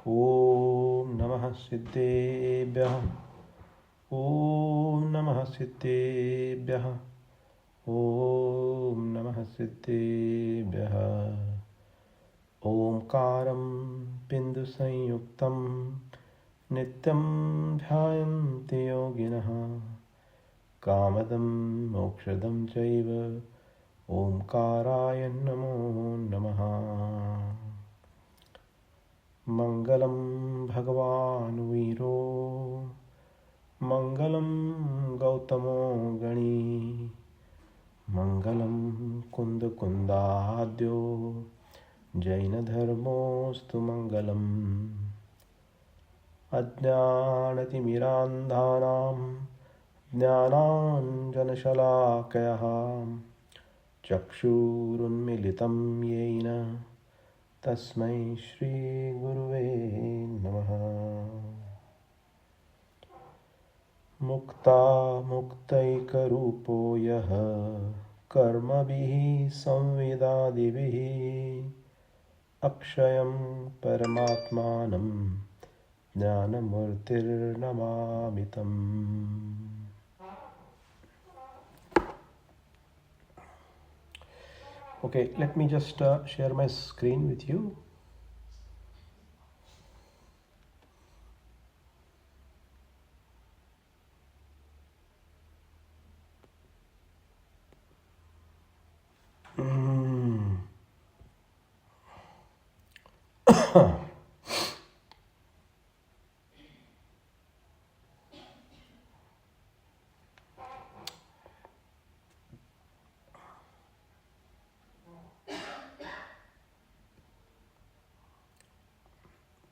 ॐ नमः सिद्धेभ्यः। ॐ नमः सिद्धेभ्यः। ॐ नमः सिद्धेभ्यः। ओंकारं बिन्दुसंयुक्तं नित्यं ध्यायन्ति योगिनः। कामदं मोक्षदं चैव ओंकाराय नमो नमः। मंगलं भगवान् वीरो मंगलं गौतमो गणी मंगलं कुन्दकुन्दाद्यो जैनधर्मोऽस्तु मंगलम्। अज्ञानतिमिरान्धानां ज्ञानाञ्जनशलाकयः चक्षुरुन्मीलितं येन तस्मै श्रीगुरुवे नमः। मुक्तामुक्तैकरूपो यः कर्मभिः संविदादिभिः अक्षयं परमात्मानं ज्ञानमूर्तिर्नमामि तम्। Okay, let me just share my screen with you.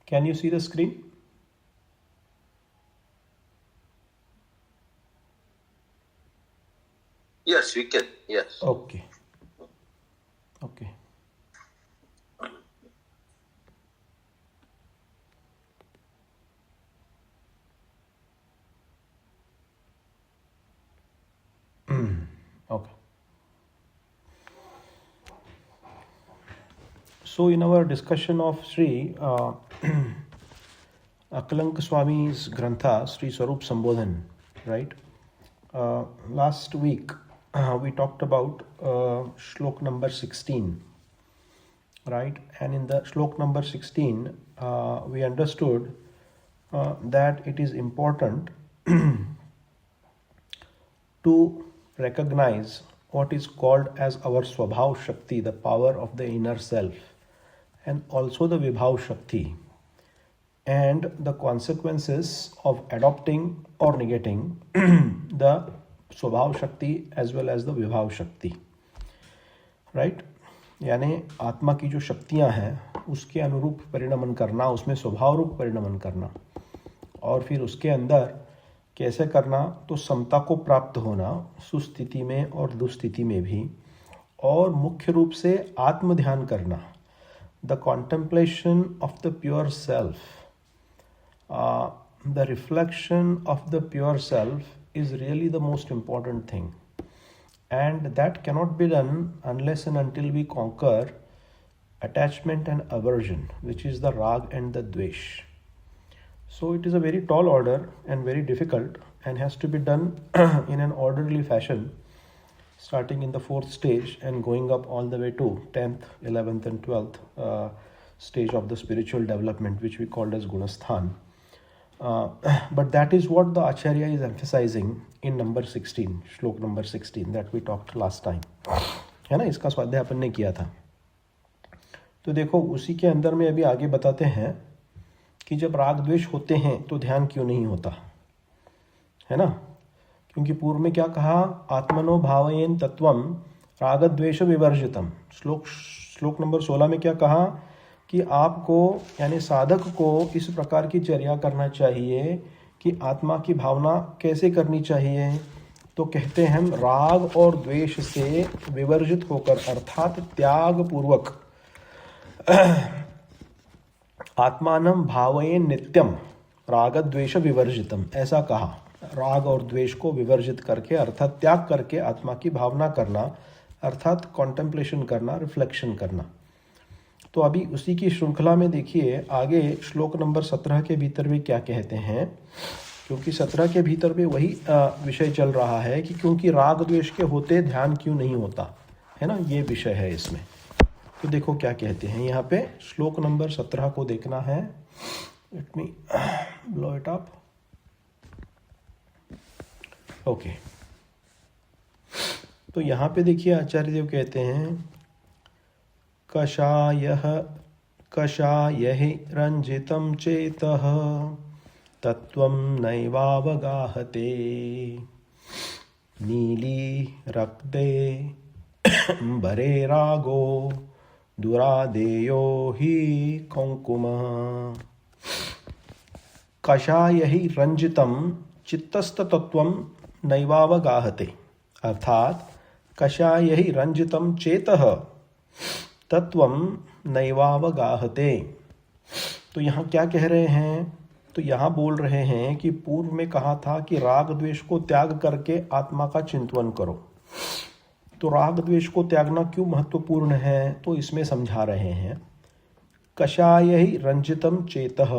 Can you see the screen? Yes, we can. Yes. Okay. Okay. Okay. So in our discussion of Sri Akalanka Swami's Grantha, Sri Swarup Sambodhan, right? Last week we talked about shlok number 16, right? And in the shlok number 16, we understood that it is important to recognize what is called as our Swabhav Shakti, the power of the inner self, and also the Vibhav Shakti, and the consequences of adopting or negating the Swabhav Shakti as well as the Vibhav Shakti, right? यानी आत्मा की जो शक्तियां हैं उसके अनुरूप परिणमन करना, उसमें स्वभाव रूप परिणमन करना, और फिर उसके अंदर कैसे करना, तो समता को प्राप्त होना सुस्थिति में और दुस्थिति में भी, और मुख्य रूप से आत्म ध्यान करना, the contemplation of the pure self, the reflection of the pure self is really the most important thing, and that cannot be done unless and until we conquer attachment and aversion, which is the rag and the dvesh. So it is a very tall order and very difficult, and has to be done in an orderly fashion, starting in the 4th stage and going up all the way to 10th, 11th and 12th stage of the spiritual development, which we called as Gunasthan. But that is what the Acharya is emphasizing in number 16, shlok number 16 that we talked last time, है ना? इसका स्वाध्याय अपन ने किया था। तो देखो उसी के अंदर में अभी आगे बताते हैं कि जब राग द्वेष होते हैं तो ध्यान क्यों नहीं होता, है ना? क्योंकि पूर्व में क्या कहा, आत्मनो भावयेन तत्वम राग द्वेष विवर्जितम। श्लोक नंबर 16 में क्या कहा कि आपको यानी साधक को इस प्रकार की चर्या करना चाहिए कि आत्मा की भावना कैसे करनी चाहिए, तो कहते हैं हम राग और द्वेष से विवर्जित होकर, अर्थात त्याग पूर्वक आत्मानं भावयेन नित्यम राग द्वेष विवर्जितम, ऐसा कहा। राग और द्वेष को विवर्जित करके अर्थात त्याग करके आत्मा की भावना करना, अर्थात कॉन्टेम्पलेशन करना, रिफ्लेक्शन करना। तो अभी उसी की श्रृंखला में देखिए आगे श्लोक नंबर 17 के भीतर भी क्या कहते हैं, क्योंकि 17 के भीतर भी वही विषय चल रहा है कि क्योंकि राग द्वेष के होते ध्यान क्यों नहीं होता है ना, ये विषय है इसमें। तो देखो क्या कहते हैं यहाँ पे, श्लोक नंबर 17 को देखना है। Let me blow it up. Okay, तो यहाँ पे देखिए आचार्य देव कहते हैं कषायः रंजितं चेतः तत्त्वं नैवावगाहते नीली रक्ते बरे रागो दुरादेयो हि कुङ्कुमः। कषायः रंजितं चित्तस्तत्त्वं नैवावगाहते, अर्थात कषायः रंजितं चेतः तत्त्वं नैवावगाहते। तो यहाँ क्या कह रहे हैं, तो यहाँ बोल रहे हैं कि पूर्व में कहा था कि राग द्वेष को त्याग करके आत्मा का चिंतन करो। तो राग द्वेष को त्यागना क्यों महत्वपूर्ण है, तो इसमें समझा रहे हैं कषायः रंजितम चेतः,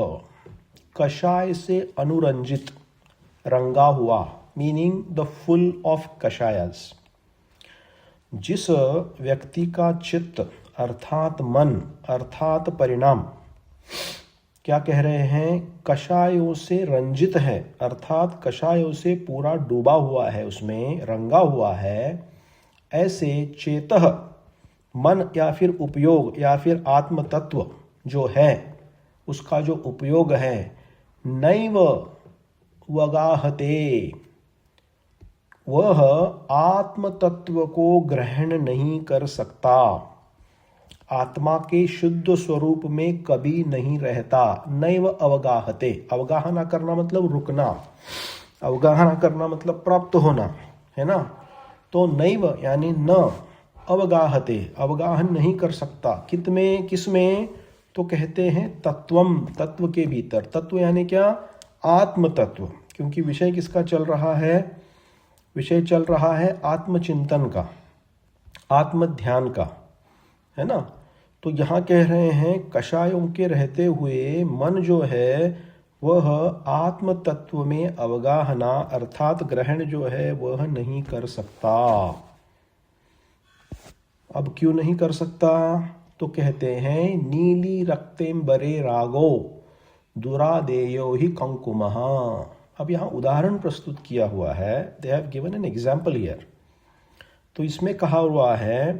कषाय से अनुरंजित, रंगा हुआ, मीनिंग द फुल ऑफ कषायस। जिस व्यक्ति का चित्त अर्थात मन अर्थात परिणाम क्या कह रहे हैं, कषायों से रंजित है, अर्थात कषायों से पूरा डूबा हुआ है, उसमें रंगा हुआ है। ऐसे चेतः मन या फिर उपयोग या फिर आत्म तत्व जो है उसका जो उपयोग है, नैव वगाहते, वह आत्म तत्व को ग्रहण नहीं कर सकता, आत्मा के शुद्ध स्वरूप में कभी नहीं रहता। नैव अवगाहते, अवगाहना करना मतलब रुकना, अवगाहना करना मतलब प्राप्त होना, है ना। तो नैव यानी न, अवगाहते अवगाहन नहीं कर सकता, किसमें, तो कहते हैं तत्वम, तत्व के भीतर। तत्व यानी क्या, आत्म तत्व, क्योंकि विषय किसका चल रहा है, विषय चल रहा है आत्मचिंतन का, आत्म ध्यान का, है ना। तो यहाँ कह रहे हैं कषायों के रहते हुए मन जो है वह आत्म तत्व में अवगाहना अर्थात ग्रहण जो है वह नहीं कर सकता। अब क्यों नहीं कर सकता, तो कहते हैं नीली रक्तेम्बरे रागो दुरादेयो ही कुङ्कुमः। अब यहाँ उदाहरण प्रस्तुत किया हुआ है, they have given an example here. तो इसमें कहा हुआ है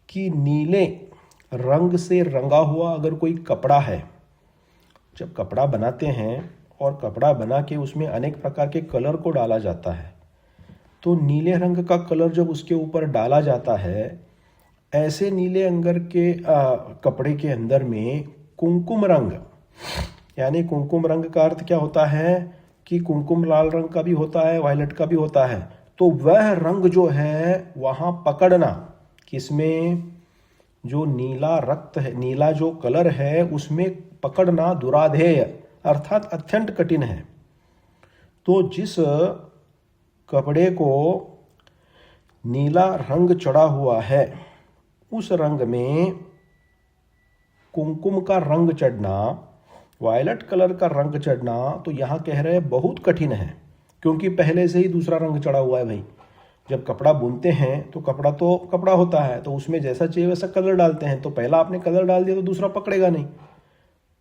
कि नीले रंग से रंगा हुआ अगर कोई कपड़ा है, जब कपड़ा बनाते हैं और कपड़ा बना के उसमें अनेक प्रकार के कलर को डाला जाता है, तो नीले रंग का कलर जब उसके ऊपर डाला जाता है, ऐसे नीले अंगर के कपड़े के अंदर में कुमकुम रंग, यानी कुमकुम रंग का अर्थ क्या होता है कि कुमकुम लाल रंग का भी होता है, वायलेट का भी होता है। तो वह रंग जो है वहाँ पकड़ना, किसमें, जो नीला रक्त है, नीला जो कलर है उसमें पकड़ना दुराधेय अर्थात अत्यंत कठिन है। तो जिस कपड़े को नीला रंग चढ़ा हुआ है उस रंग में कुमकुम का रंग चढ़ना, वायलेट कलर का रंग चढ़ना, तो यहाँ कह रहे हैं बहुत कठिन है, क्योंकि पहले से ही दूसरा रंग चढ़ा हुआ है। भाई जब कपड़ा बुनते हैं तो कपड़ा तो कपड़ा होता है, तो उसमें जैसा चाहिए वैसा कलर डालते हैं, तो पहला आपने कलर डाल दिया तो दूसरा पकड़ेगा नहीं।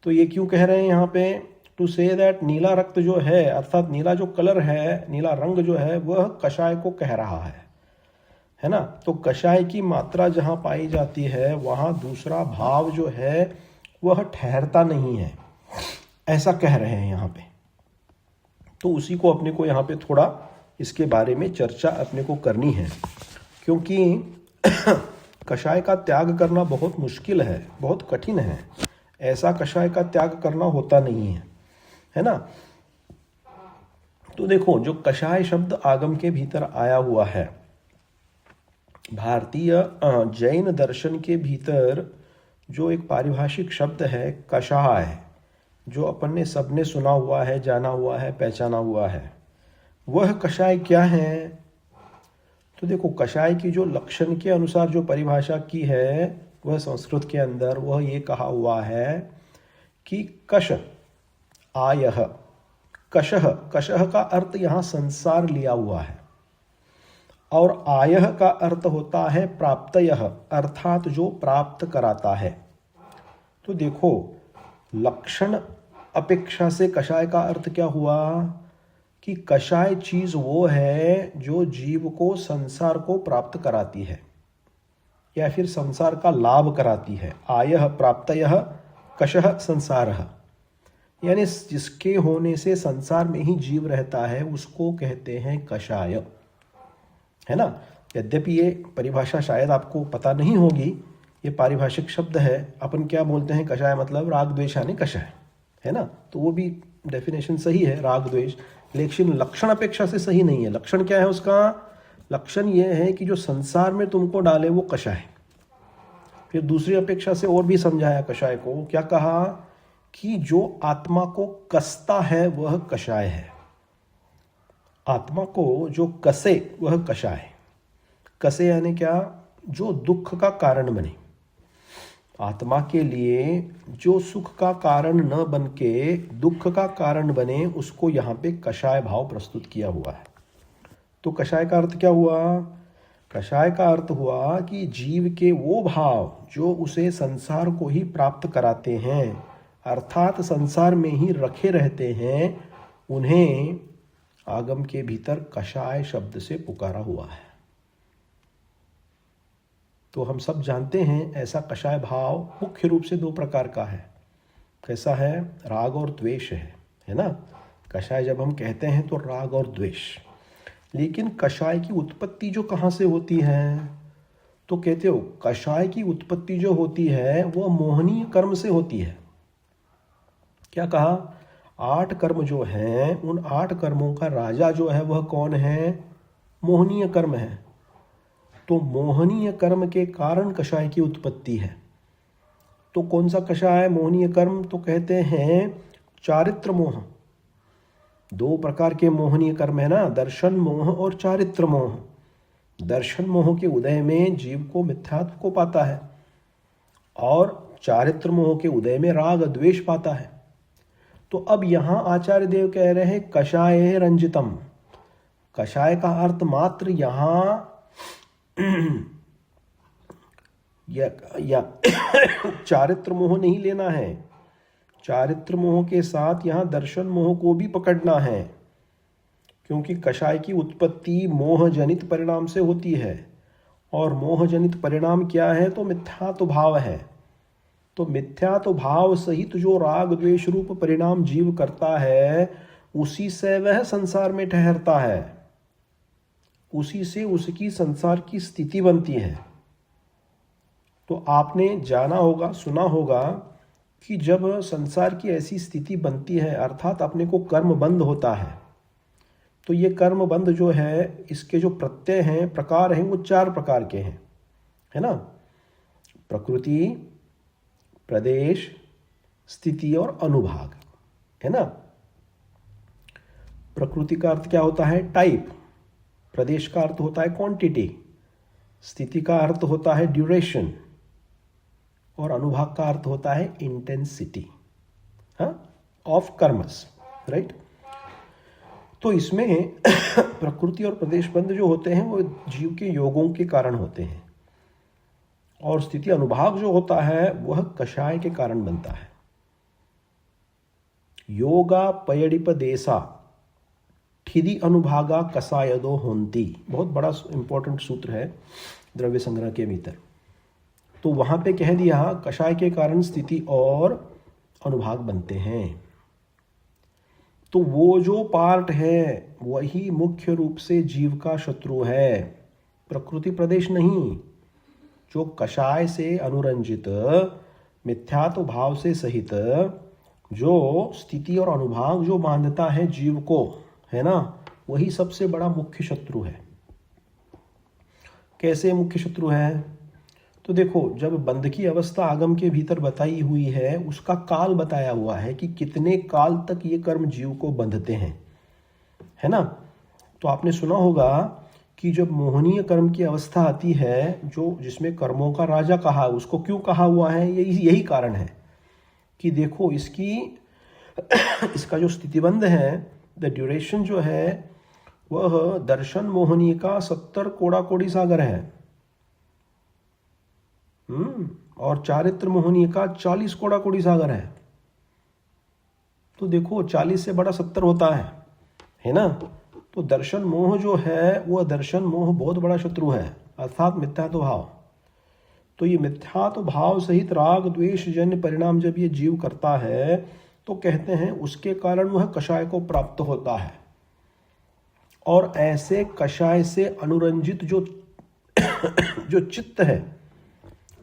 तो ये क्यों कह रहे हैं यहाँ पे, टू से दैट नीला रक्त जो है अर्थात नीला जो कलर है, नीला रंग जो है वह कषाय को कह रहा है ना। तो कषाय की मात्रा जहाँ पाई जाती है वहाँ दूसरा भाव जो है वह ठहरता नहीं है, ऐसा कह रहे हैं यहाँ पे। तो उसी को अपने को यहाँ पे थोड़ा इसके बारे में चर्चा अपने को करनी है, क्योंकि कषाय का त्याग करना बहुत मुश्किल है, बहुत कठिन है। ऐसा कषाय का त्याग करना होता नहीं है ना। तो देखो जो कषाय शब्द आगम के भीतर आया हुआ है, भारतीय जैन दर्शन के भीतर जो एक पारिभाषिक शब्द है कषाय, जो अपन ने सबने सुना हुआ है, जाना हुआ है, पहचाना हुआ है, वह कषाय क्या है। तो देखो कषाय की जो लक्षण के अनुसार जो परिभाषा की है वह संस्कृत के अंदर वह ये कहा हुआ है कि कश आयह, कशः, कशः का अर्थ यहाँ संसार लिया हुआ है, और आयह का अर्थ होता है प्राप्तयः, अर्थात जो प्राप्त कराता है। तो देखो, लक्षण अपेक्षा से कषाय का अर्थ क्या हुआ कि कषाय चीज वो है जो जीव को संसार को प्राप्त कराती है या फिर संसार का लाभ कराती है। आयः प्राप्तयः कषः संसारः, यानी जिसके होने से संसार में ही जीव रहता है उसको कहते हैं कषाय, है ना। यद्यपि ये परिभाषा शायद आपको पता नहीं होगी, ये पारिभाषिक शब्द है। अपन क्या बोलते हैं, कषाय मतलब राग द्वेष यानी कषाय, है ना। तो वो भी डेफिनेशन सही है, राग द्वेष, लेकिन लक्षण अपेक्षा से सही नहीं है। लक्षण क्या है उसका? लक्षण ये है कि जो संसार में तुमको डाले वो कषाय। फिर दूसरी अपेक्षा से और भी समझाया कषाय को, क्या कहा कि जो आत्मा को कसता है वह कषाय है। आत्मा को जो कसे वह कषाय। कसे यानी क्या? जो दुख का कारण बने। आत्मा के लिए जो सुख का कारण न बन के दुख का कारण बने, उसको यहाँ पे कषाय भाव प्रस्तुत किया हुआ है। तो कषाय का अर्थ क्या हुआ? कषाय का अर्थ हुआ कि जीव के वो भाव जो उसे संसार को ही प्राप्त कराते हैं, अर्थात संसार में ही रखे रहते हैं, उन्हें आगम के भीतर कषाय शब्द से पुकारा हुआ है। तो हम सब जानते हैं ऐसा कषाय भाव मुख्य रूप से दो प्रकार का है। कैसा है? राग और द्वेष है ना। कषाय जब हम कहते हैं तो राग और द्वेष। लेकिन कषाय की उत्पत्ति जो कहाँ से होती है, तो कहते हो कषाय की उत्पत्ति जो होती है वह मोहनीय कर्म से होती है। क्या कहा? 8 कर्म जो हैं, उन 8 कर्मों का राजा जो है वह कौन है? मोहनीय कर्म है। तो मोहनीय कर्म के कारण कषाय की उत्पत्ति है। तो कौन सा कषाय? मोहनीय कर्म तो कहते हैं चारित्र मोह। 2 प्रकार के मोहनीय कर्म है ना, दर्शन मोह और चारित्र मोह। दर्शन मोह के उदय में जीव को मिथ्यात्व को पाता है, और चारित्र मोह के उदय में राग द्वेष पाता है। तो अब यहाँ आचार्य देव कह रहे हैं कषाय रंजितम। कषाय का अर्थ मात्र यहाँ या चारित्र मोह नहीं लेना है। चारित्र मोह के साथ यहाँ दर्शन मोह को भी पकड़ना है, क्योंकि कषाय की उत्पत्ति मोह जनित परिणाम से होती है, और मोह जनित परिणाम क्या है? तो मिथ्यात्व भाव है। तो मिथ्यात्व भाव सहित जो राग द्वेष रूप परिणाम जीव करता है, उसी से वह संसार में ठहरता है, उसी से उसकी संसार की स्थिति बनती है। तो आपने जाना होगा, सुना होगा कि जब संसार की ऐसी स्थिति बनती है, अर्थात अपने को कर्म बंध होता है, तो ये कर्म बंध जो है, इसके जो प्रत्यय हैं, प्रकार हैं, वो 4 प्रकार के हैं, है ना। प्रकृति, प्रदेश, स्थिति और अनुभाग, है ना। प्रकृति का अर्थ क्या होता है? टाइप। प्रदेश का अर्थ होता है क्वांटिटी। स्थिति का अर्थ होता है ड्यूरेशन, और अनुभाग का अर्थ होता है इंटेंसिटी ऑफ कर्मस, राइट। तो इसमें प्रकृति और प्रदेश बंध जो होते हैं वो जीव के योगों के कारण होते हैं, और स्थिति अनुभाग जो होता है वह कषाय के कारण बनता है। योगा पयडिपदेशा ठिदी अनुभागा कसायदो होंती, बहुत बड़ा इंपॉर्टेंट सूत्र है द्रव्य संग्रह के भीतर। तो वहां पे कह दिया कषाय के कारण स्थिति और अनुभाग बनते हैं। तो वो जो पार्ट है वही मुख्य रूप से जीव का शत्रु है, प्रकृति प्रदेश नहीं। जो कषाय से अनुरंजित, मिथ्यात्व भाव से सहित जो स्थिति और अनुभाग जो बांधता है जीव को, है ना, वही सबसे बड़ा मुख्य शत्रु है। कैसे मुख्य शत्रु है? तो देखो, जब बंध की अवस्था आगम के भीतर बताई हुई है, उसका काल बताया हुआ है कि कितने काल तक ये कर्म जीव को बंधते हैं, है ना। तो आपने सुना होगा कि जब मोहनीय कर्म की अवस्था आती है, जो जिसमें कर्मों का राजा कहा, उसको क्यों कहा हुआ है, यही कारण है कि देखो इसका जो स्थितिबंध है, द ड्यूरेशन जो है वह दर्शन मोहनी का 70 कोड़ा कोड़ी सागर है, और चारित्र मोहनी का 40 कोड़ा कोड़ी सागर है। तो देखो 40 से बड़ा 70 होता है ना। तो दर्शन मोह जो है वह दर्शन मोह बहुत बड़ा शत्रु है, अर्थात मिथ्यात्व भाव। तो ये मिथ्यात्व भाव सहित राग द्वेष जन्य परिणाम जब ये जीव करता है तो कहते हैं उसके कारण वह कषाय को प्राप्त होता है। और ऐसे कषाय से अनुरंजित जो चित्त है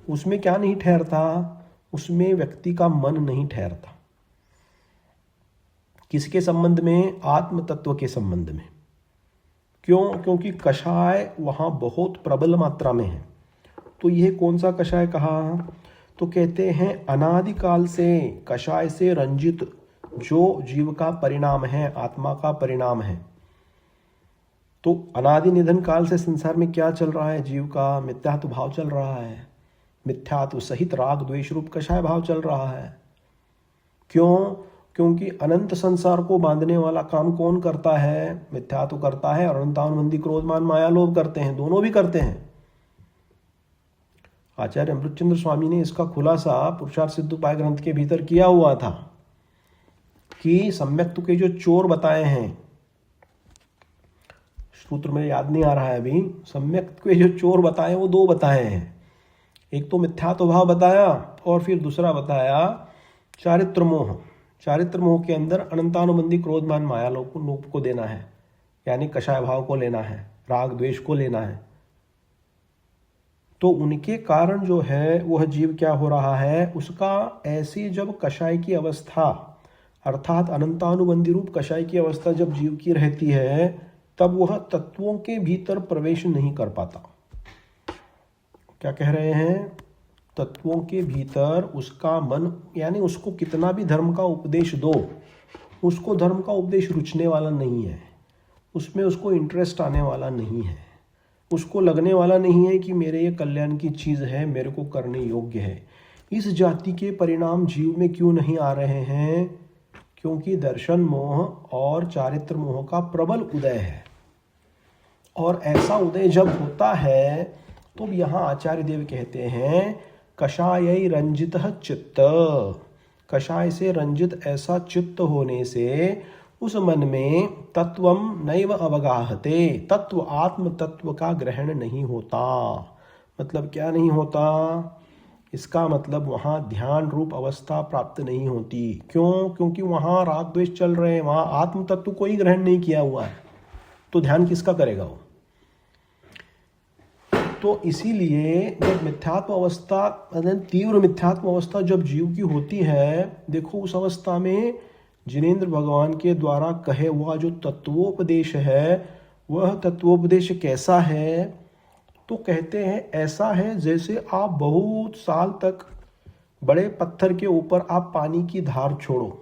उसमें क्या नहीं ठहरता, उसमें व्यक्ति का मन नहीं ठहरता। किसके संबंध में? आत्म तत्व के संबंध में। क्यों? क्योंकि कषाय वहां बहुत प्रबल मात्रा में है। तो यह कौन सा कषाय कहा? तो कहते हैं अनादिकाल से कषाय से रंजित जो जीव का परिणाम है, आत्मा का परिणाम है। तो अनादि निधन काल से संसार में क्या चल रहा है? जीव का मिथ्यात्व भाव चल रहा है, मिथ्यात्व सहित राग द्वेष रूप कषाय भाव चल रहा है। क्यों? क्योंकि अनंत संसार को बांधने वाला काम कौन करता है? मिथ्यात्व करता है, और अनंतानुबंधी क्रोधमान माया लोभ करते हैं, दोनों भी करते हैं। आचार्य अमृतचंद्र स्वामी ने इसका खुलासा पुरुषार्थ सिद्ध उपाय ग्रंथ के भीतर किया हुआ था कि सम्यक्त्व के जो चोर बताए हैं, सूत्र में याद नहीं आ रहा है अभी, सम्यक्त्व के जो चोर बताए वो दो बताए हैं। एक तो मिथ्यात्व भाव बताया और फिर दूसरा बताया चारित्र मोह। चारित्र मोह के अंदर अनंतानुबंधी क्रोधमान माया लोप को देना है, यानी कषाय भाव को लेना है, राग द्वेष को लेना है। तो उनके कारण जो है वह जीव क्या हो रहा है, उसका ऐसी जब कषाय की अवस्था अर्थात अनंतानुबंधी रूप कषाय की अवस्था जब जीव की रहती है तब वह तत्वों के भीतर प्रवेश नहीं कर पाता। क्या कह रहे हैं? तत्वों के भीतर उसका मन, यानी उसको कितना भी धर्म का उपदेश दो, उसको धर्म का उपदेश रुचने वाला नहीं है, उसमें उसको इंटरेस्ट आने वाला नहीं है, उसको लगने वाला नहीं है कि मेरे ये कल्याण की चीज़ है, मेरे को करने योग्य है। इस जाति के परिणाम जीव में क्यों नहीं आ रहे हैं? क्योंकि दर्शन मोह और चारित्र मोह का प्रबल उदय है। और ऐसा उदय जब होता है तो यहाँ आचार्य देव कहते हैं कषाय रंजित चित्त, कषाय से रंजित ऐसा चित्त होने से उस मन में तत्वम नैव अवगाहते, तत्व आत्म तत्व का ग्रहण नहीं होता। मतलब क्या नहीं होता? इसका मतलब वहाँ ध्यान रूप अवस्था प्राप्त नहीं होती। क्यों? क्योंकि वहाँ राग द्वेष चल रहे हैं, वहाँ आत्म तत्व को ही ग्रहण नहीं किया हुआ है, तो ध्यान किसका करेगा वो? तो इसीलिए जब मिथ्यात्व अवस्था, तीव्र मिथ्यात्व अवस्था जब जीव की होती है, देखो उस अवस्था में जिनेंद्र भगवान के द्वारा कहे हुआ जो तत्वोपदेश है वह तत्वोपदेश कैसा है? तो कहते हैं ऐसा है जैसे आप बहुत साल तक बड़े पत्थर के ऊपर आप पानी की धार छोड़ो,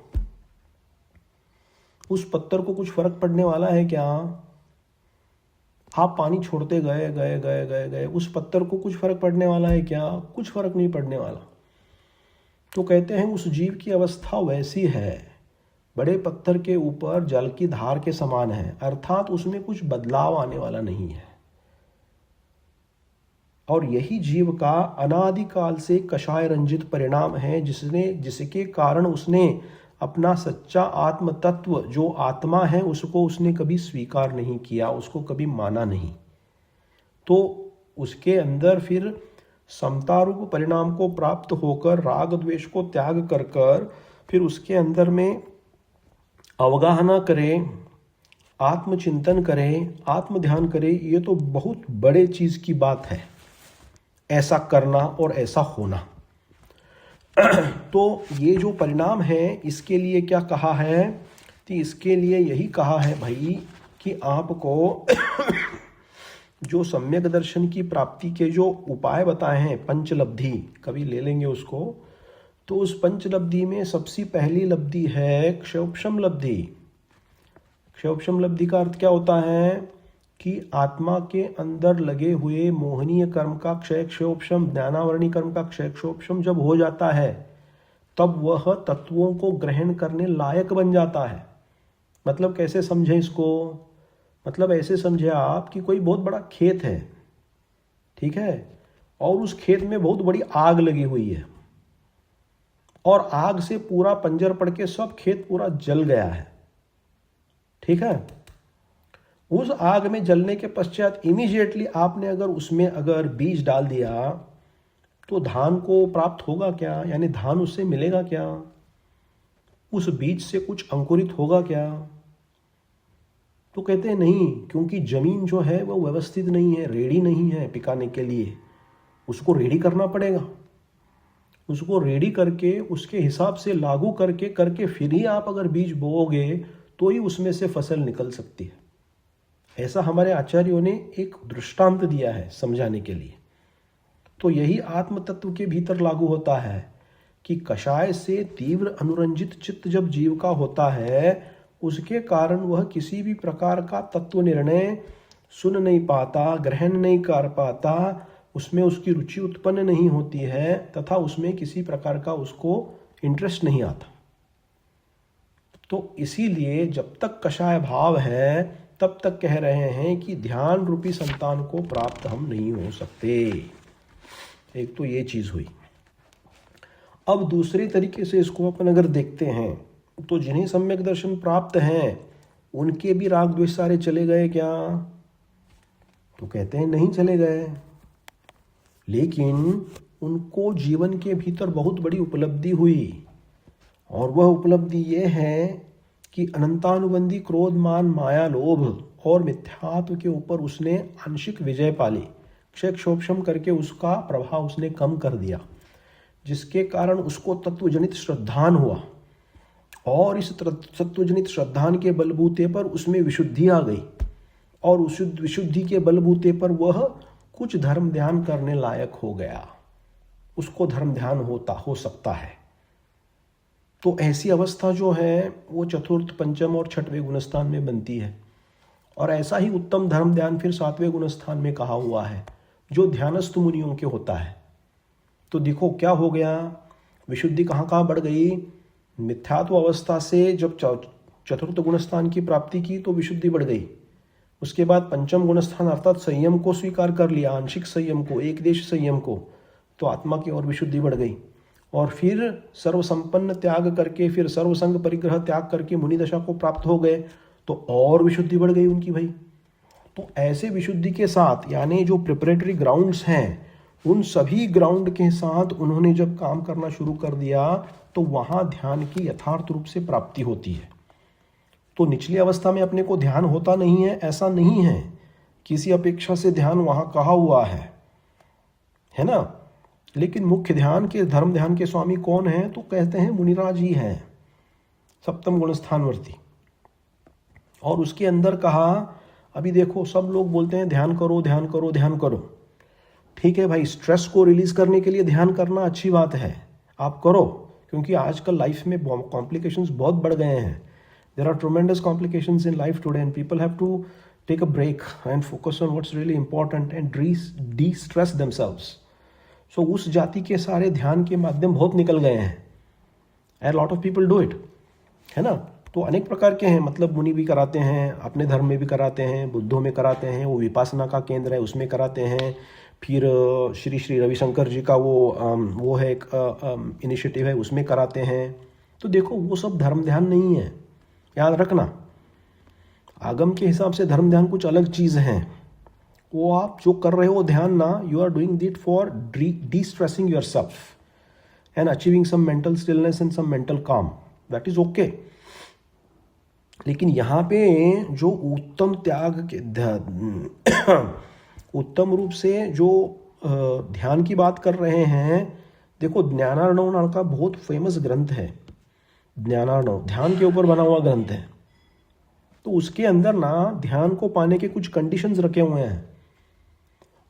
उस पत्थर को कुछ फर्क पड़ने वाला है क्या? आप पानी छोड़ते गए गए गए गए गए, उस पत्थर को कुछ फर्क पड़ने वाला है क्या? कुछ फर्क नहीं पड़ने वाला। तो कहते हैं उस जीव की अवस्था वैसी है, बड़े पत्थर के ऊपर जल की धार के समान है, अर्थात उसमें कुछ बदलाव आने वाला नहीं है। और यही जीव का अनादिकाल से कषाय रंजित परिणाम है, जिसके कारण उसने अपना सच्चा आत्म तत्व जो आत्मा है उसको उसने कभी स्वीकार नहीं किया, उसको कभी माना नहीं। तो उसके अंदर फिर समता रूप परिणाम को प्राप्त होकर राग द्वेष को त्याग कर कर फिर उसके अंदर में अवगाहना करे, आत्मचिंतन करे, आत्म ध्यान करे। ये तो बहुत बड़े चीज की बात है ऐसा करना और ऐसा होना। तो ये जो परिणाम है इसके लिए क्या कहा है? तो इसके लिए यही कहा है भाई कि आपको जो सम्यक दर्शन की प्राप्ति के जो उपाय बताए हैं, पंचलब्धि, कभी ले लेंगे उसको, तो उस पंचलब्धि में सबसे पहली लब्धि है क्षयोपशम लब्धि। क्षयोपशम लब्धि का अर्थ क्या होता है? कि आत्मा के अंदर लगे हुए मोहनीय कर्म का क्षय क्षोपशम, ज्ञानावरणी कर्म का क्षय क्षोपशम जब हो जाता है तब वह तत्वों को ग्रहण करने लायक बन जाता है। मतलब कैसे समझें इसको? मतलब ऐसे समझे आप कि कोई बहुत बड़ा खेत है, ठीक है, और उस खेत में बहुत बड़ी आग लगी हुई है और आग से पूरा पंजर पड़ के सब खेत पूरा जल गया है, ठीक है। उस आग में जलने के पश्चात इमीडिएटली आपने अगर उसमें अगर बीज डाल दिया तो धान को प्राप्त होगा क्या? यानी धान उससे मिलेगा क्या? उस बीज से कुछ अंकुरित होगा क्या? तो कहते हैं नहीं, क्योंकि जमीन जो है वो व्यवस्थित नहीं है, रेडी नहीं है पिकाने के लिए। उसको रेडी करना पड़ेगा। उसको रेडी करके उसके हिसाब से लागू करके फिर ही आप अगर बीज बोओगे तो ही उसमें से फसल निकल सकती है। ऐसा हमारे आचार्यों ने एक दृष्टांत दिया है समझाने के लिए। तो यही आत्म तत्व के भीतर लागू होता है कि कषाय से तीव्र अनुरंजित चित्त जब जीव का होता है, उसके कारण वह किसी भी प्रकार का तत्व निर्णय सुन नहीं पाता, ग्रहण नहीं कर पाता, उसमें उसकी रुचि उत्पन्न नहीं होती है तथा उसमें किसी प्रकार का उसको इंटरेस्ट नहीं आता। तो इसीलिए जब तक कषाय भाव है तब तक कह रहे हैं कि ध्यान रूपी संतान को प्राप्त हम नहीं हो सकते। एक तो ये चीज हुई। अब दूसरे तरीके से इसको अपन अगर देखते हैं तो जिन्हें सम्यक दर्शन प्राप्त हैं उनके भी राग द्वेष सारे चले गए क्या? तो कहते हैं नहीं चले गए, लेकिन उनको जीवन के भीतर बहुत बड़ी उपलब्धि हुई। और वह उपलब्धि ये है कि अनंतानुबंधी क्रोध, मान, माया, लोभ और मिथ्यात्व के ऊपर उसने आंशिक विजय पाली। क्षय क्षोभशम करके उसका प्रभाव उसने कम कर दिया, जिसके कारण उसको तत्वजनित श्रद्धान हुआ। और इस तत्वजनित श्रद्धान के बलबूते पर उसमें विशुद्धि आ गई और उस विशुद्धि के बलबूते पर वह कुछ धर्म ध्यान करने लायक हो गया। उसको धर्म ध्यान हो सकता है। तो ऐसी अवस्था जो है वो चतुर्थ, पंचम और छठवें गुणस्थान में बनती है। और ऐसा ही उत्तम धर्म ध्यान फिर सातवें गुणस्थान में कहा हुआ है, जो ध्यानस्थ मुनियों के होता है। तो देखो क्या हो गया, विशुद्धि कहाँ कहाँ बढ़ गई। मिथ्यात्व अवस्था से जब चतुर्थ गुणस्थान की प्राप्ति की तो विशुद्धि बढ़ गई। उसके बाद पंचम गुणस्थान अर्थात संयम को स्वीकार कर लिया, आंशिक संयम को, एक देश संयम को, तो आत्मा की ओर विशुद्धि बढ़ गई। और फिर सर्वसंपन्न त्याग करके, फिर सर्वसंग परिग्रह त्याग करके मुनि दशा को प्राप्त हो गए, तो और विशुद्धि बढ़ गई उनकी भाई। तो ऐसे विशुद्धि के साथ, यानी जो प्रिपरेटरी ग्राउंड्स हैं, उन सभी ग्राउंड के साथ उन्होंने जब काम करना शुरू कर दिया तो वहाँ ध्यान की यथार्थ रूप से प्राप्ति होती है। तो निचली अवस्था में अपने को ध्यान होता नहीं है ऐसा नहीं है, किसी अपेक्षा से ध्यान वहाँ कहा हुआ है ना। लेकिन मुख्य ध्यान के, धर्म ध्यान के स्वामी कौन है? तो कहते हैं मुनिराज ही हैं, सप्तम गुणस्थानवर्ती। और उसके अंदर कहा, अभी देखो सब लोग बोलते हैं ध्यान करो ध्यान करो ध्यान करो। ठीक है भाई, स्ट्रेस को रिलीज करने के लिए ध्यान करना अच्छी बात है, आप करो, क्योंकि आजकल लाइफ में कॉम्प्लिकेशंस बहुत बढ़ गए हैं। There are tremendous complications in life today and people have to take a break and focus on what's really important and destress themselves. So उस जाति के सारे ध्यान के माध्यम बहुत निकल गए हैं and lot of people do it, है ना। तो अनेक प्रकार के हैं, मतलब मुनि भी कराते हैं, अपने धर्म में भी कराते हैं, बुद्धों में कराते हैं, वो विपासना का केंद्र है उसमें कराते हैं। फिर श्री श्री रविशंकर जी का वो है एक इनिशिएटिव है, उसमें कराते हैं। तो देखो वो सब धर्म ध्यान नहीं है, याद रखना। आगम के हिसाब से धर्म ध्यान कुछ अलग चीज़ है। वो आप जो कर रहे हो ध्यान ना, you are doing it for destressing yourself and achieving some mental stillness and some mental calm, that is okay. लेकिन यहाँ पे जो उत्तम त्याग के उत्तम रूप से जो ध्यान की बात कर रहे हैं, देखो ज्ञानार्णव नाम का बहुत फेमस ग्रंथ है, ज्ञानार्णव ध्यान के ऊपर बना हुआ ग्रंथ है। तो उसके अंदर ना ध्यान को पाने के कुछ कंडीशंस रखे हुए हैं।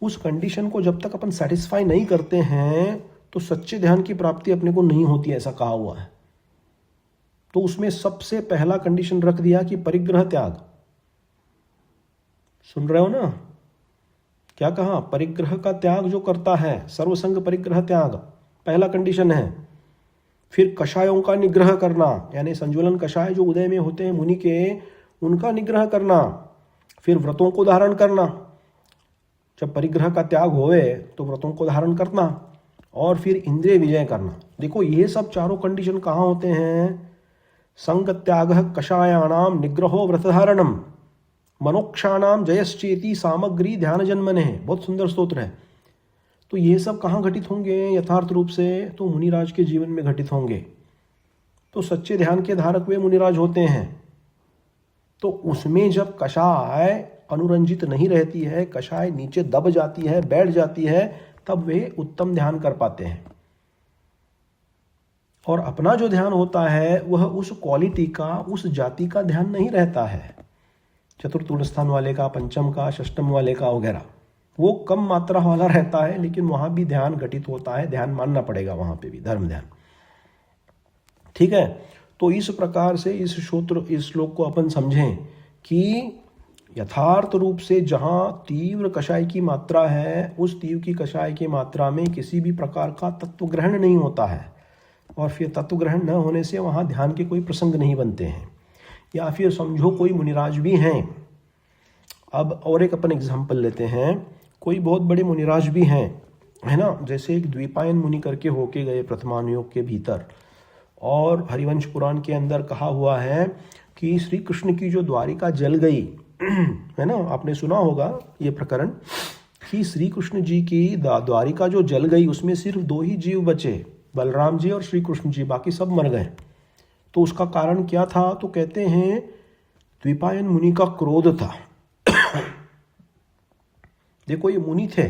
उस कंडीशन को जब तक अपन सेटिस्फाई नहीं करते हैं तो सच्चे ध्यान की प्राप्ति अपने को नहीं होती, ऐसा कहा हुआ है। तो उसमें सबसे पहला कंडीशन रख दिया कि परिग्रह त्याग। सुन रहे हो ना, क्या कहा? परिग्रह का त्याग जो करता है, सर्वसंग परिग्रह त्याग पहला कंडीशन है। फिर कषायों का निग्रह करना, यानी संज्वलन कषाय जो उदय में होते हैं मुनि के, उनका निग्रह करना। फिर व्रतों को धारण करना, जब परिग्रह का त्याग होवे तो व्रतों को धारण करना। और फिर इंद्रिय विजय करना। देखो ये सब चारों कंडीशन कहाँ होते हैं? संग त्याग कषायाणाम निग्रहो व्रतधारणम मनोक्षाणाम जयश्चेति सामग्री ध्यान जन्मने। बहुत सुंदर स्तोत्र है। तो ये सब कहाँ घटित होंगे यथार्थ रूप से? तो मुनिराज के जीवन में घटित होंगे। तो सच्चे ध्यान के धारक वे मुनिराज होते हैं। तो उसमें जब कषाय अनुरंजित नहीं रहती है, कषाय नीचे दब जाती है, बैठ जाती है, तब वे उत्तम ध्यान कर पाते हैं। और अपना जो ध्यान होता है वह उस क्वालिटी का, उस जाति का ध्यान नहीं रहता है, चतुर्थ स्थान वाले का, पंचम का, षष्टम वाले का वगैरह। वो कम मात्रा वाला रहता है, लेकिन वहां भी ध्यान घटित होता है। ध्यान मानना पड़ेगा वहां पे भी, धर्म ध्यान। ठीक है। तो इस प्रकार से इस श्लोक को अपन समझें कि यथार्थ रूप से जहाँ तीव्र कषाय की मात्रा है, उस तीव्र की कषाय की मात्रा में किसी भी प्रकार का तत्व ग्रहण नहीं होता है। और फिर तत्व ग्रहण न होने से वहाँ ध्यान के कोई प्रसंग नहीं बनते हैं। या फिर समझो कोई मुनिराज भी हैं। अब और एक अपन एग्जाम्पल लेते हैं। कोई बहुत बड़े मुनिराज भी हैं, है ना। जैसे एक द्वीपायन मुनि करके होके गए प्रथमानुयोग के भीतर। और हरिवंश पुराण के अंदर कहा हुआ है कि श्री कृष्ण की जो द्वारिका जल गई, है ना, आपने सुना होगा ये प्रकरण, कि श्री कृष्ण जी की द्वारिका जो जल गई उसमें सिर्फ 2 ही जीव बचे, बलराम जी और श्री कृष्ण जी, बाकी सब मर गए। तो उसका कारण क्या था? तो कहते हैं द्वीपायन मुनि का क्रोध था। देखो ये मुनि थे,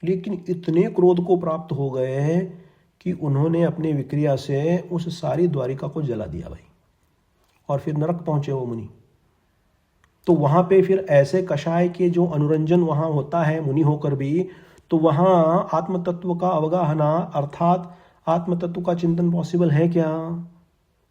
लेकिन इतने क्रोध को प्राप्त हो गए कि उन्होंने अपने विक्रिया से उस सारी द्वारिका को जला दिया भाई। और फिर नरक पहुंचे वो मुनि। तो वहां पे फिर ऐसे कषाय के जो अनुरंजन वहां होता है मुनि होकर भी, तो वहां आत्म तत्व का अवगाहना अर्थात आत्म तत्व का चिंतन पॉसिबल है क्या?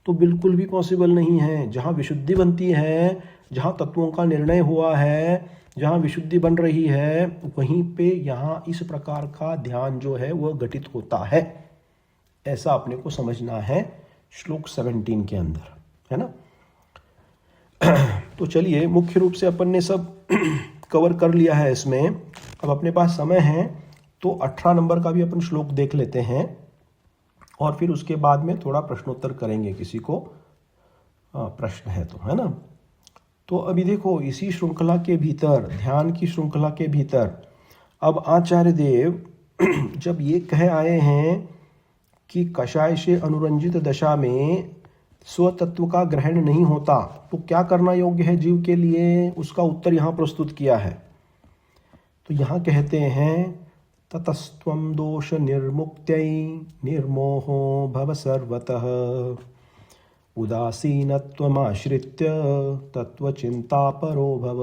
तो बिल्कुल भी पॉसिबल नहीं है। जहां विशुद्धि बनती है, जहां तत्वों का निर्णय हुआ है, जहां विशुद्धि बन रही है, वहीं पे यहाँ इस प्रकार का ध्यान जो है वह घटित होता है। ऐसा अपने को समझना है श्लोक 17 के अंदर, है ना। तो चलिए, मुख्य रूप से अपन ने सब कवर कर लिया है इसमें। अब अपने पास समय है तो 18 नंबर का भी अपन श्लोक देख लेते हैं, और फिर उसके बाद में थोड़ा प्रश्नोत्तर करेंगे, किसी को प्रश्न है तो, है ना। तो अभी देखो इसी श्रृंखला के भीतर, ध्यान की श्रृंखला के भीतर, अब आचार्य देव जब ये कह आए हैं कि कषाय से अनुरंजित दशा में स्वतत्व का ग्रहण नहीं होता, तो क्या करना योग्य है जीव के लिए, उसका उत्तर यहाँ प्रस्तुत किया है। तो यहाँ कहते हैं ततस्त्वं दोष निर्मुक्त्यै निर्मोहो भव सर्वतः उदासीनत्वमाश्रित्य तत्वचिंता परो भव।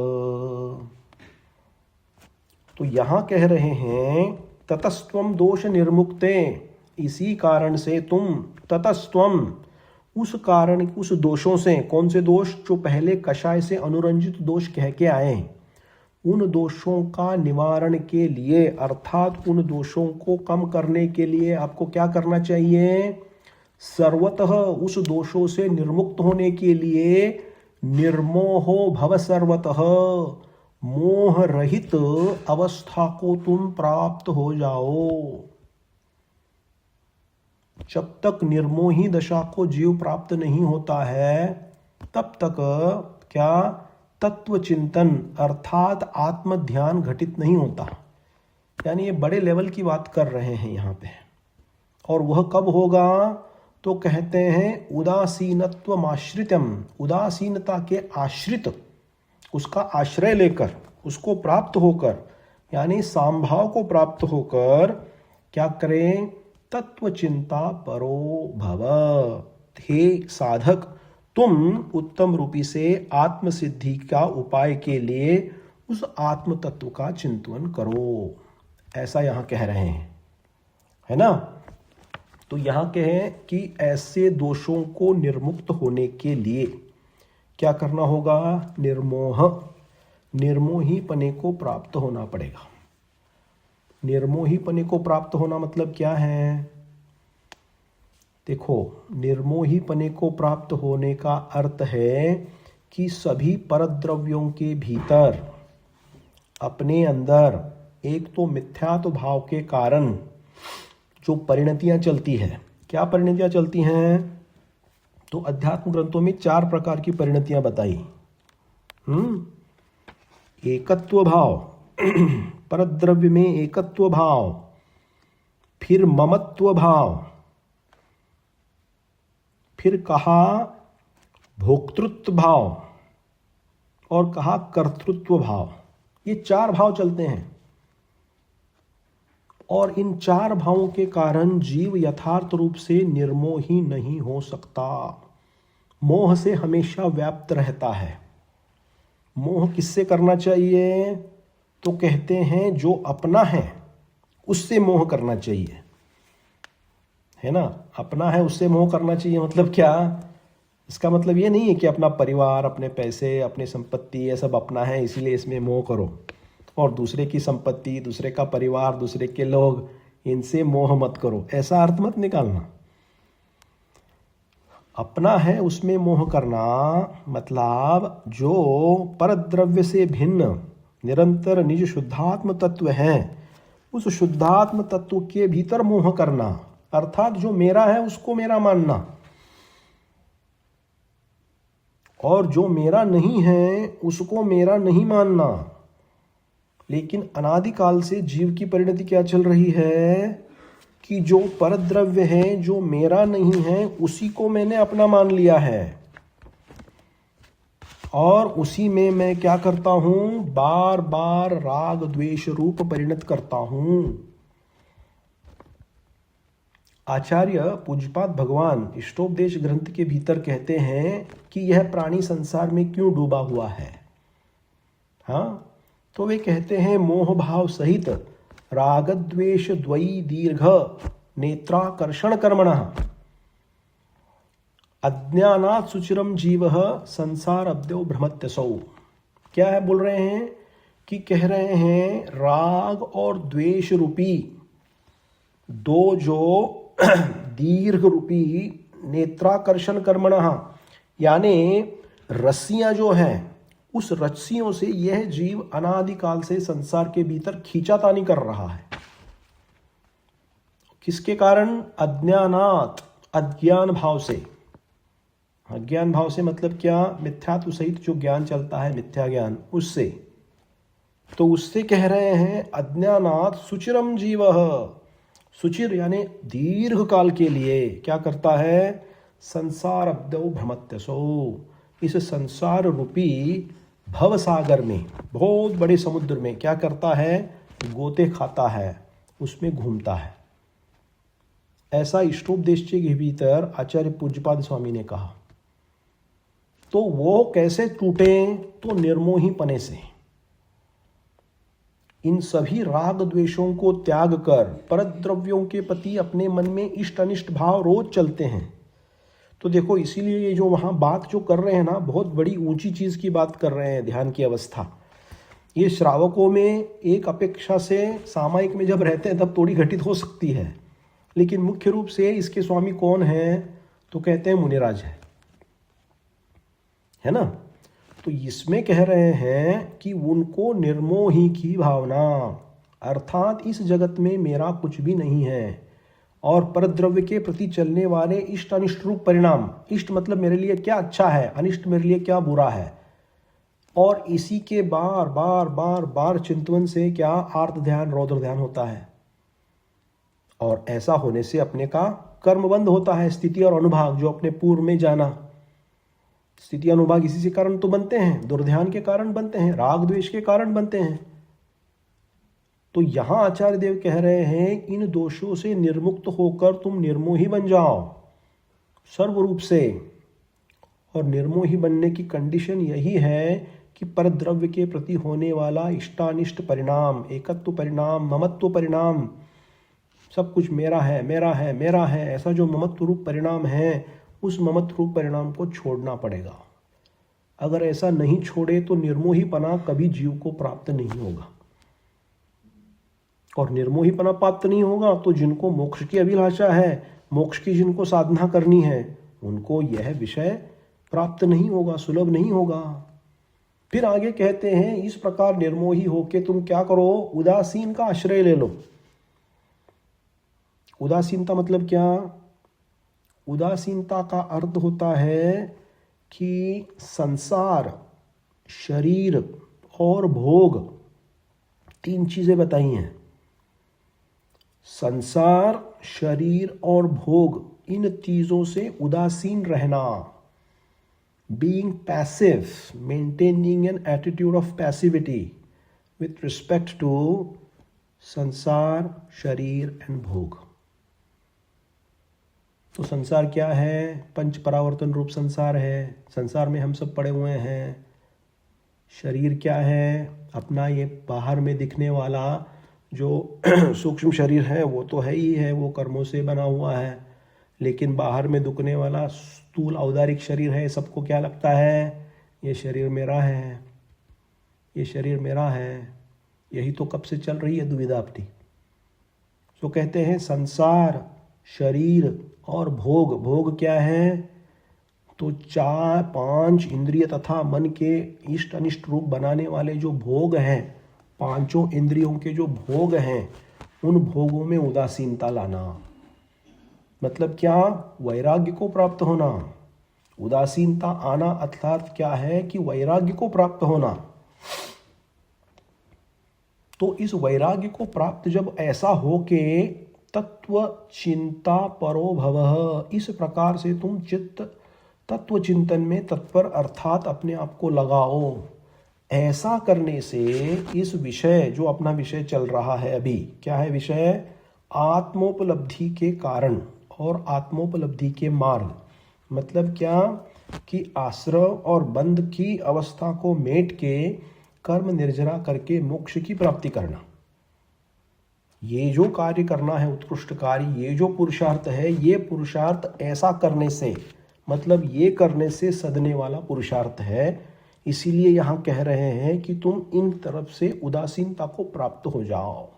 तो यहाँ कह रहे हैं ततस्त्वं दोष निर्मुक्ते, इसी कारण से तुम, ततस्त्वं उस कारण, उस दोषों से, कौन से दोष? जो पहले कषाय से अनुरंजित दोष कह के आए, उन दोषों का निवारण के लिए अर्थात उन दोषों को कम करने के लिए आपको क्या करना चाहिए? सर्वतः उस दोषों से निर्मुक्त होने के लिए निर्मोहो भव सर्वतः, मोह रहित अवस्था को तुम प्राप्त हो जाओ। जब तक निर्मोही दशा को जीव प्राप्त नहीं होता है, तब तक क्या तत्व चिंतन अर्थात आत्म ध्यान घटित नहीं होता। यानी ये बड़े लेवल की बात कर रहे हैं यहाँ पे। और वह कब होगा? तो कहते हैं उदासीनत्व आश्रितम, उदासीनता के आश्रित, उसका आश्रय लेकर, उसको प्राप्त होकर, यानी सांभाव को प्राप्त होकर क्या करें? तत्व चिंता परो भव। हे साधक, तुम उत्तम रूपी से आत्म सिद्धि का उपाय के लिए उस आत्म तत्व का चिंतन करो। ऐसा यहाँ कह रहे हैं, है ना। तो यहाँ कहें कि ऐसे दोषों को निर्मुक्त होने के लिए क्या करना होगा? निर्मोह, निर्मोहीपने को प्राप्त होना पड़ेगा। निर्मोहीपने को प्राप्त होना मतलब क्या है? देखो, निर्मोहीपने को प्राप्त होने का अर्थ है कि सभी परद्रव्यों के भीतर अपने अंदर एक तो मिथ्यात्व भाव के कारण जो परिणतियां चलती है। क्या परिणतियां चलती हैं? तो अध्यात्म ग्रंथों में 4 प्रकार की परिणतियां बताई। एकत्व भाव, परद्रव्य में एकत्व भाव, फिर ममत्व भाव, फिर कहा भोक्तृत्व भाव और कहा कर्तृत्व भाव। ये 4 भाव चलते हैं और इन 4 भावों के कारण जीव यथार्थ रूप से निर्मोही नहीं हो सकता। मोह से हमेशा व्याप्त रहता है। मोह किससे करना चाहिए? तो कहते हैं जो अपना है उससे मोह करना चाहिए, है ना। अपना है उससे मोह करना चाहिए मतलब क्या? इसका मतलब ये नहीं है कि अपना परिवार, अपने पैसे, अपनी संपत्ति ये सब अपना है इसीलिए इसमें मोह करो, और दूसरे की संपत्ति, दूसरे का परिवार, दूसरे के लोग, इनसे मोह मत करो, ऐसा अर्थ मत निकालना। अपना है उसमें मोह करना मतलब जो परद्रव्य से भिन्न निरंतर निज शुद्धात्म तत्व है, उस शुद्धात्म तत्व के भीतर मोह करना, अर्थात जो मेरा है उसको मेरा मानना, और जो मेरा नहीं है उसको मेरा नहीं मानना। लेकिन अनादिकाल से जीव की परिणति क्या चल रही है कि जो परद्रव्य है, जो मेरा नहीं है, उसी को मैंने अपना मान लिया है और उसी में मैं क्या करता हूं? बार बार राग द्वेष रूप परिणत करता हूं। आचार्य पूज्यपाद भगवान इष्टोपदेश ग्रंथ के भीतर कहते हैं कि यह प्राणी संसार में क्यों डूबा हुआ है। हाँ, तो वे कहते हैं मोह भाव सहित राग द्वेष द्वयी दीर्घ नेत्राकर्षण कर्मणः अज्ञानात् सुचिरम जीवः संसार अब्देव भ्रमत्यसौ। क्या है बोल रहे हैं कि कह रहे हैं राग और द्वेष रूपी दो जो दीर्घ रूपी नेत्राकर्षण कर्मणः, यानी रस्सियां जो हैं, उस रस्सियों से यह जीव अनादिकाल से संसार के भीतर खींचातानी कर रहा है। किसके कारण? अज्ञानात, अज्ञान भाव से। अज्ञान भाव से मतलब क्या? मिथ्यात्व सहित जो ज्ञान चलता है, मिथ्या ज्ञान, उससे। तो उससे कह रहे हैं अज्ञानात सुचिरम जीवः, सुचिर यानी दीर्घ काल के लिए क्या करता है? संसार अब्दौ भ्रमत्यसो, इस संसार रूपी भव सागर में, बहुत बड़े समुद्र में क्या करता है? गोते खाता है, उसमें घूमता है। ऐसा इष्टोपदेश के भीतर आचार्य पूज्यपाद स्वामी ने कहा। तो वो कैसे टूटे? तो निर्मोहीपने से। इन सभी राग द्वेषों को त्याग कर परद्रव्यों के प्रति अपने मन में इष्ट अनिष्ट भाव रोज चलते हैं। तो देखो, इसीलिए ये जो वहाँ बात जो कर रहे हैं ना, बहुत बड़ी ऊंची चीज़ की बात कर रहे हैं, ध्यान की अवस्था। ये श्रावकों में एक अपेक्षा से सामायिक में जब रहते हैं तब थोड़ी घटित हो सकती है, लेकिन मुख्य रूप से इसके स्वामी कौन हैं? तो कहते हैं मुनिराज है ना। तो इसमें कह रहे हैं कि उनको निर्मोही की भावना, अर्थात इस जगत में मेरा कुछ भी नहीं है, और परद्रव्य के प्रति चलने वाले इष्ट अनिष्ट रूप परिणाम, इष्ट मतलब मेरे लिए क्या अच्छा है, अनिष्ट मेरे लिए क्या बुरा है, और इसी के बार बार बार बार चिंतन से क्या आर्त ध्यान, रौद्र ध्यान होता है। और ऐसा होने से अपने का कर्म बंद होता है। स्थिति और अनुभाग जो अपने पूर्व में जाना, स्थिति अनुभाग इसी से कारण तो बनते हैं, दुर्ध्यान के कारण बनते हैं, राग द्वेष के कारण बनते हैं। तो यहां आचार्य देव कह रहे हैं इन दोषों से निर्मुक्त होकर तुम निर्मोही बन जाओ सर्वरूप से। और निर्मोही बनने की कंडीशन यही है कि परद्रव्य के प्रति होने वाला इष्टानिष्ट परिणाम, एकत्व परिणाम, ममत्व परिणाम, सब कुछ मेरा है मेरा है मेरा है, ऐसा जो ममत्व रूप परिणाम है, उस ममत्व रूप परिणाम को छोड़ना पड़ेगा। अगर ऐसा नहीं छोड़े तो निर्मोहीपना कभी जीव को प्राप्त नहीं होगा। और निर्मोहीपना प्राप्त नहीं होगा तो जिनको मोक्ष की अभिलाषा है, मोक्ष की जिनको साधना करनी है, उनको यह विषय प्राप्त नहीं होगा, सुलभ नहीं होगा। फिर आगे कहते हैं इस प्रकार निर्मोही होके तुम क्या करो, उदासीन का आश्रय ले लो। उदासीनता मतलब क्या? उदासीनता का अर्थ होता है कि संसार, शरीर और भोग, तीन चीजें बताई हैं। संसार, शरीर और भोग, इन चीजों से उदासीन रहना, being passive, maintaining an attitude of passivity with respect to संसार, शरीर एंड भोग। तो संसार क्या है? पंच परावर्तन रूप संसार है, संसार में हम सब पड़े हुए हैं। शरीर क्या है? अपना ये बाहर में दिखने वाला जो सूक्ष्म शरीर है वो तो है ही है, वो कर्मों से बना हुआ है, लेकिन बाहर में दुखने वाला स्थूल औदारिक शरीर है। सबको क्या लगता है? ये शरीर मेरा है, ये शरीर मेरा है। यही तो कब से चल रही है दुविधा अपनी। तो कहते हैं संसार, शरीर और भोग। भोग क्या है? तो 4-5 इंद्रिय तथा मन के इष्ट अनिष्ट रूप बनाने वाले जो भोग हैं, पांचों इंद्रियों के जो भोग हैं, उन भोगों में उदासीनता लाना। मतलब क्या? वैराग्य को प्राप्त होना। उदासीनता आना अर्थात क्या है कि वैराग्य को प्राप्त होना। तो इस वैराग्य को प्राप्त जब ऐसा हो के तत्व चिंता परो भवः, इस प्रकार से तुम चित्त तत्व चिंतन में तत्पर अर्थात अपने आप को लगाओ। ऐसा करने से इस विषय, जो अपना विषय चल रहा है अभी, क्या है विषय? आत्मोपलब्धि के कारण और आत्मोपलब्धि के मार्ग। मतलब क्या कि आश्रव और बंध की अवस्था को मेट के कर्म निर्जरा करके मोक्ष की प्राप्ति करना। ये जो कार्य करना है उत्कृष्ट कार्य, ये जो पुरुषार्थ है, ये पुरुषार्थ ऐसा करने से, मतलब ये करने से सदने वाला पुरुषार्थ है। इसीलिए यहाँ कह रहे हैं कि तुम इन तरफ से उदासीनता को प्राप्त हो जाओ।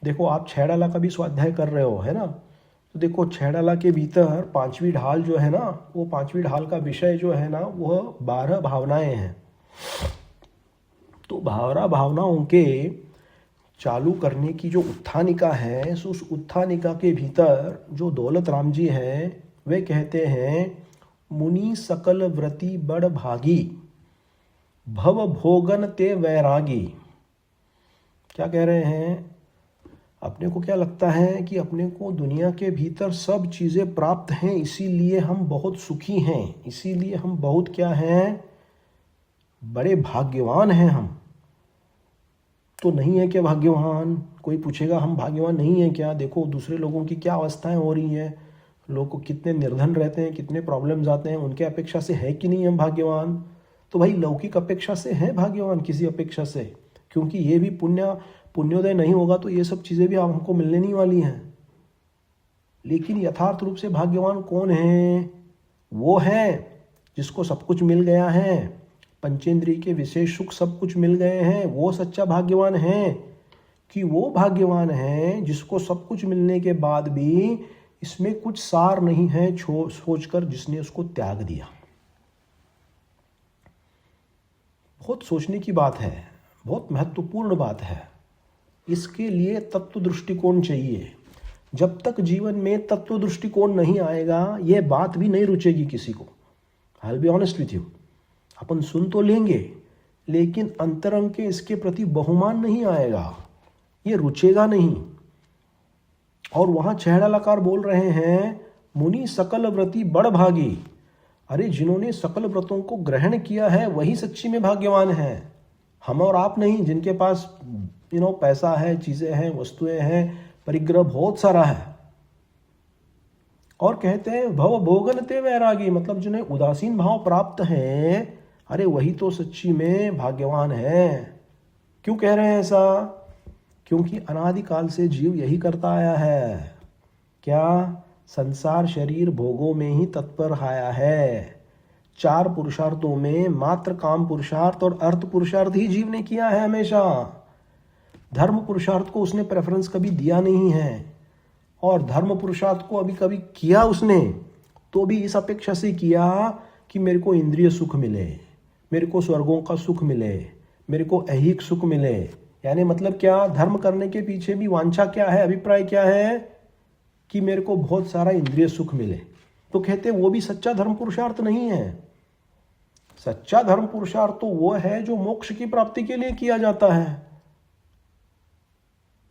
देखो आप छैडाला का भी स्वाध्याय कर रहे हो, है ना? तो देखो छैडाला के भीतर पांचवी ढाल जो है ना, वो पांचवी ढाल का विषय जो है ना, वह 12 भावनाएं हैं। तो 12 भावनाओं के चालू करने की जो उत्थानिका है, उस उत्थानिका के भीतर जो दौलत राम जी हैं, वे कहते हैं मुनि सकल व्रति बड़ भागी, भव भोगन ते वैरागी। क्या कह रहे हैं? अपने को क्या लगता है कि अपने को दुनिया के भीतर सब चीज़ें प्राप्त हैं, इसीलिए हम बहुत सुखी हैं, इसीलिए हम बहुत क्या हैं? बड़े भाग्यवान हैं हम। तो नहीं है क्या भाग्यवान? कोई पूछेगा हम भाग्यवान नहीं है क्या? देखो दूसरे लोगों की क्या अवस्थाएं हो रही हैं, लोग को कितने निर्धन रहते हैं, कितने प्रॉब्लम्स आते हैं, उनके अपेक्षा से है कि नहीं हम भाग्यवान? तो भाई लौकिक अपेक्षा से है भाग्यवान, किसी अपेक्षा से, क्योंकि ये भी पुण्योदय नहीं होगा तो ये सब चीज़ें भी हमको मिलने नहीं वाली हैं। लेकिन यथार्थ रूप से भाग्यवान कौन है? वो है जिसको सब कुछ मिल गया है, पंचेंद्रिय के विशेष सुख सब कुछ मिल गए हैं। वो सच्चा भाग्यवान है कि वो भाग्यवान है जिसको सब कुछ मिलने के बाद भी इसमें कुछ सार नहीं है सोचकर जिसने उसको त्याग दिया। बहुत सोचने की बात है, बहुत महत्वपूर्ण बात है। इसके लिए तत्व दृष्टिकोण चाहिए। जब तक जीवन में तत्व दृष्टिकोण नहीं आएगा, ये बात भी नहीं रुचेगी किसी को। I will be honest with you. अपन सुन तो लेंगे, लेकिन अंतरंग के इसके प्रति बहुमान नहीं आएगा, ये रुचेगा नहीं। और वहां छैडालाकार बोल रहे हैं मुनि सकल व्रति बड़ भागी। अरे जिन्होंने सकल व्रतों को ग्रहण किया है वही सच्ची में भाग्यवान है, हम और आप नहीं, जिनके पास पैसा है, चीजें हैं, वस्तुएं हैं, परिग्रह बहुत सारा है। और कहते हैं भव भोगन ते वैरागी, मतलब जिन्हें उदासीन भाव प्राप्त है, अरे वही तो सच्ची में भाग्यवान है। क्यों कह रहे हैं ऐसा? क्योंकि अनादिकाल से जीव यही करता आया है। क्या? संसार शरीर भोगों में ही तत्पर आया है। 4 पुरुषार्थों में मात्र काम पुरुषार्थ और अर्थ पुरुषार्थ ही जीव ने किया है हमेशा। धर्म पुरुषार्थ को उसने प्रेफरेंस कभी दिया नहीं है, और धर्म पुरुषार्थ को अभी कभी किया उसने तो भी इस अपेक्षा से किया कि मेरे को इंद्रिय सुख मिले, मेरे को स्वर्गों का सुख मिले, मेरे को ऐहिक सुख मिले। यानी मतलब क्या, धर्म करने के पीछे भी वांछा क्या है, अभिप्राय क्या है कि मेरे को बहुत सारा इंद्रिय सुख मिले। तो कहते वो भी सच्चा धर्म पुरुषार्थ नहीं है। सच्चा धर्म पुरुषार्थ तो वो है जो मोक्ष की प्राप्ति के लिए किया जाता है।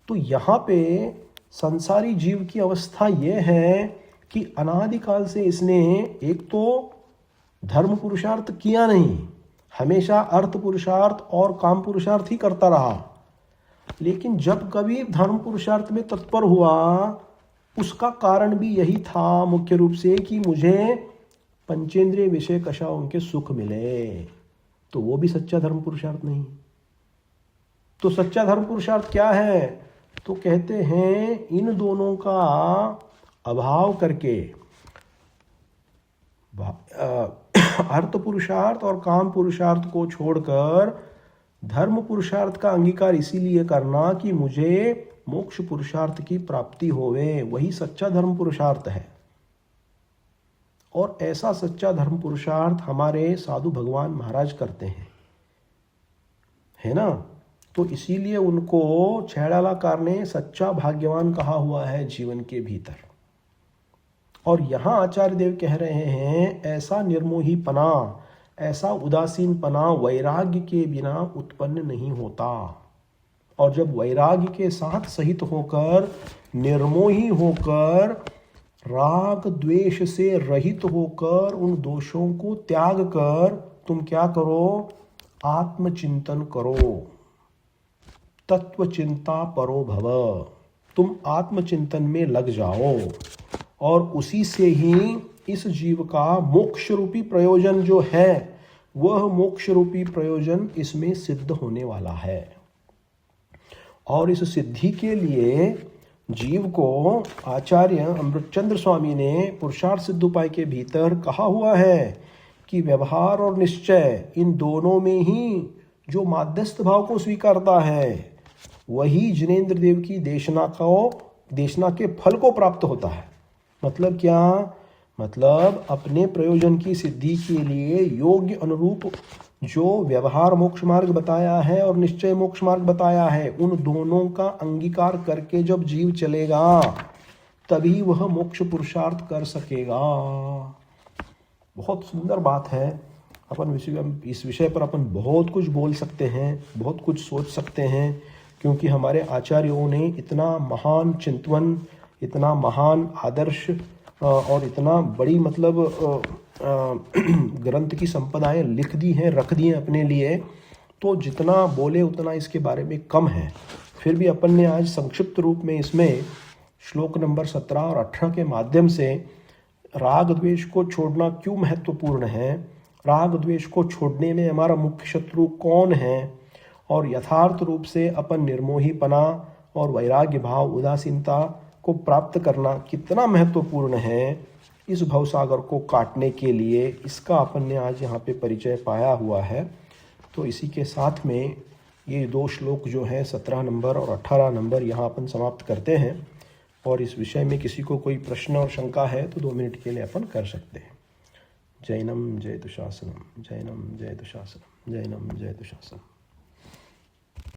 तो यहां पे संसारी जीव की अवस्था यह है कि अनादिकाल से इसने एक तो धर्म पुरुषार्थ किया नहीं, हमेशा अर्थ पुरुषार्थ और काम पुरुषार्थ ही करता रहा। लेकिन जब कभी धर्म पुरुषार्थ में तत्पर हुआ, उसका कारण भी यही था मुख्य रूप से कि मुझे पंचेंद्रिय विषय कषायों के सुख मिले। तो वो भी सच्चा धर्म पुरुषार्थ नहीं। तो सच्चा धर्म पुरुषार्थ क्या है? तो कहते हैं इन दोनों का अभाव करके अर्थ पुरुषार्थ और काम पुरुषार्थ को छोड़कर धर्म पुरुषार्थ का अंगीकार इसीलिए करना कि मुझे मोक्ष पुरुषार्थ की प्राप्ति होवे, वही सच्चा धर्म पुरुषार्थ है। और ऐसा सच्चा धर्म पुरुषार्थ हमारे साधु भगवान महाराज करते हैं, है ना। तो इसीलिए उनको छैड़ालाकार ने सच्चा भाग्यवान कहा हुआ है जीवन के भीतर। और यहाँ आचार्य देव कह रहे हैं ऐसा निर्मोही पना, ऐसा उदासीन पना वैराग्य के बिना उत्पन्न नहीं होता। और जब वैराग्य के साथ सहित होकर, निर्मोही होकर, राग द्वेष से रहित होकर, उन दोषों को त्याग कर तुम क्या करो? आत्मचिंतन करो। तत्व चिंता परो भव। तुम आत्मचिंतन में लग जाओ और उसी से ही इस जीव का मोक्ष रूपी प्रयोजन जो है, वह मोक्ष रूपी प्रयोजन इसमें सिद्ध होने वाला है। और इस सिद्धि के लिए जीव को आचार्य अमृतचंद्र स्वामी ने पुरुषार्थ सिद्ध उपाय के भीतर कहा हुआ है कि व्यवहार और निश्चय, इन दोनों में ही जो माध्यस्थ भाव को स्वीकारता है, वही जिनेंद्र देव की देशना के फल को प्राप्त होता है। मतलब क्या? मतलब अपने प्रयोजन की सिद्धि के लिए योग्य अनुरूप जो व्यवहार मोक्ष मार्ग बताया है और निश्चय मोक्ष मार्ग बताया है, उन दोनों का अंगीकार करके जब जीव चलेगा तभी वह मोक्ष पुरुषार्थ कर सकेगा। बहुत सुंदर बात है। अपन इस विषय पर अपन बहुत कुछ बोल सकते हैं, बहुत कुछ सोच सकते हैं, क्योंकि हमारे आचार्यों ने इतना महान चिंतन, इतना महान आदर्श और इतना बड़ी मतलब ग्रंथ की संपदाएं लिख दी हैं, रख दी हैं अपने लिए। तो जितना बोले उतना इसके बारे में कम है। फिर भी अपन ने आज संक्षिप्त रूप में इसमें श्लोक नंबर 17 और 18 के माध्यम से राग द्वेष को छोड़ना क्यों महत्वपूर्ण है, राग द्वेष को छोड़ने में हमारा मुख्य शत्रु कौन है, और यथार्थ रूप से अपन निर्मोहीपना और वैराग्य भाव, उदासीनता को प्राप्त करना कितना महत्वपूर्ण है इस भवसागर को काटने के लिए, इसका अपन ने आज यहाँ पे परिचय पाया हुआ है। तो इसी के साथ में ये 2 श्लोक जो हैं 17 नंबर और 18 नंबर यहाँ अपन समाप्त करते हैं। और इस विषय में किसी को कोई प्रश्न और शंका है तो 2 मिनट के लिए अपन कर सकते हैं। जैनम जयतु शासनम, जैनम जयतु शासनम, जैनम जयतु शासनम।